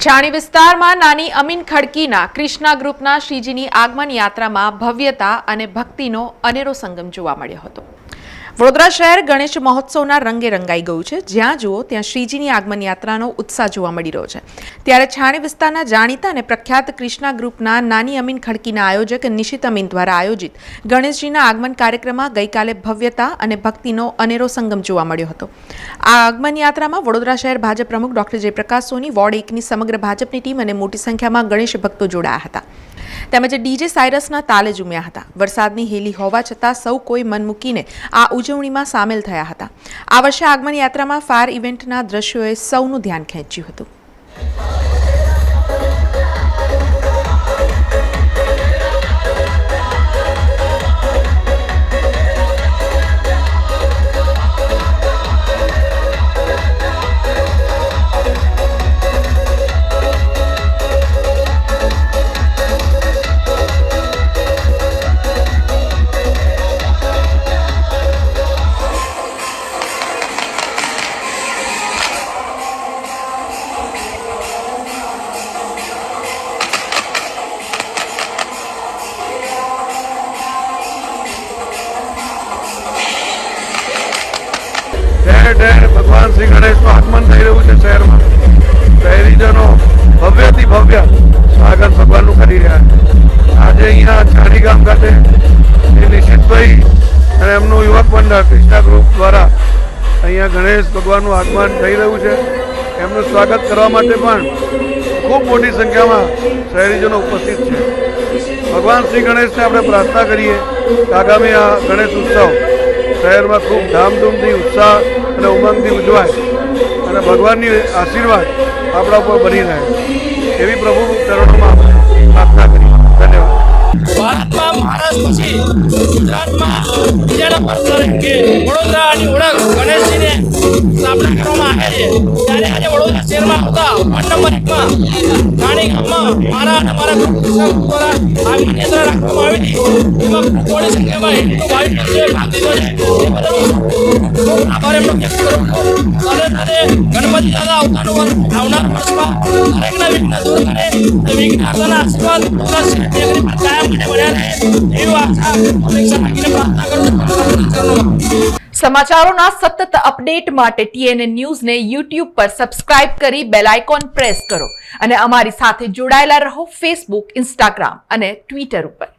છાણી વિસ્તારમાં નાની અમીન ખડકીના ક્રિષ્ના ગ્રુપના શ્રીજીની આગમન યાત્રામાં ભવ્યતા અને ભક્તિનો અનેરો સંગમ જોવા મળ્યો હતો। વડોદરા શહેર ગણેશ મહોત્સવના રંગે રંગાઈ ગયું છે। જ્યાં જુઓ ત્યાં શ્રીજીની આગમન યાત્રાનો ઉત્સાહ જોવા મળી રહ્યો છે। ત્યારે છાણી વિસ્તારના જાણીતા અને પ્રખ્યાત ક્રિષ્ના ગ્રુપના નાની અમીન ખડકીના આયોજક નિશિત અમીન દ્વારા આયોજિત ગણેશજીના આગમન કાર્યક્રમમાં ગઈકાલે ભવ્યતા અને ભક્તિનો અનેરો સંગમ જોવા મળ્યો હતો। આ આગમન યાત્રામાં વડોદરા શહેર ભાજપ પ્રમુખ ડોક્ટર જયપ્રકાશ સોની, વોર્ડ 1ની સમગ્ર ભાજપની ટીમ અને મોટી સંખ્યામાં ગણેશ ભક્તો જોડાયા હતા। તેમજ ડીજે સાયરસના તાલે ઝૂમ્યા હતા। વરસાદની હેલી હોવા છતાં સૌ કોઈ મન મૂકીને આ ઉજવણીમાં સામેલ થયા હતા। આ વર્ષે આગમન યાત્રામાં ફાયર ઇવેન્ટના દ્રશ્યોએ સૌનું ધ્યાન ખેંચ્યું હતું। ભગવાન શ્રી ગણેશનું આગમન થઈ રહ્યું છે। શહેરમાં શહેરીજનો ભવ્યથી ભવ્ય સ્વાગત ભગવાનનું કરી રહ્યા છે। આજે અહીંયા છાણી ગામ ખાતે નિશિતભાઈ અને એમનું યુવક મંડળ ક્રિષ્ના ગ્રુપ દ્વારા અહીંયા ગણેશ ભગવાનનું આગમન થઈ રહ્યું છે। એમનું સ્વાગત કરવા માટે પણ ખૂબ મોટી સંખ્યામાં શહેરીજનો ઉપસ્થિત છે। ભગવાન શ્રી ગણેશને આપણે પ્રાર્થના કરીએ કે આગામી આ ગણેશ ઉત્સવ શહેરમાં ખૂબ ધામધૂમથી ઉત્સાહ અને ઉમંગથી ઉજવાય અને ભગવાનની આશીર્વાદ આપણા ઉપર બની રહે એવી પ્રભુ ચરણોમાં પ્રાર્થના કરી। ધન્યવાદ। ભારતમાં મહારાષ્ટ્ર પછી ગુજરાતમાં બીજા નંબર કે વડોદરાની ઓળખ ગણેશજીને સ્થાપના કરવામાં આવે છે। ત્યારે આજે વડોદરા શહેરમાં આવતા વોર્ડ નંબર 1માં છાણી ગામમાં મારા અને મારા ગ્રુપ દ્વારા આવી યાત્રા રાખવામાં આવી હતી। એમાં મોટી સંખ્યામાં હિન્દુ ભાઈ બહેનોએ ભાગ લીધો છે। એ બદલ ખૂબ આભાર એમનો વ્યક્ત કરું છું। અને ગણપતિ દાદા આવનાર વર્ષમાં દરેકના વિઘ્ન દૂર કરે અને વિઘ્નહર્તાના આશીર્વાદ પૂરા શહેરની પર કાયમ બન્યા રહે એવી આશા અપેક્ષા રાખીને પ્રાર્થના કરું છું। સમાચારોના સતત અપડેટ માટે TNN ન્યૂઝને YouTube પર સબસ્ક્રાઇબ કરી બેલ આઇકોન પ્રેસ કરો અને અમારી સાથે જોડાયેલા રહો Facebook, Instagram અને Twitter ઉપર।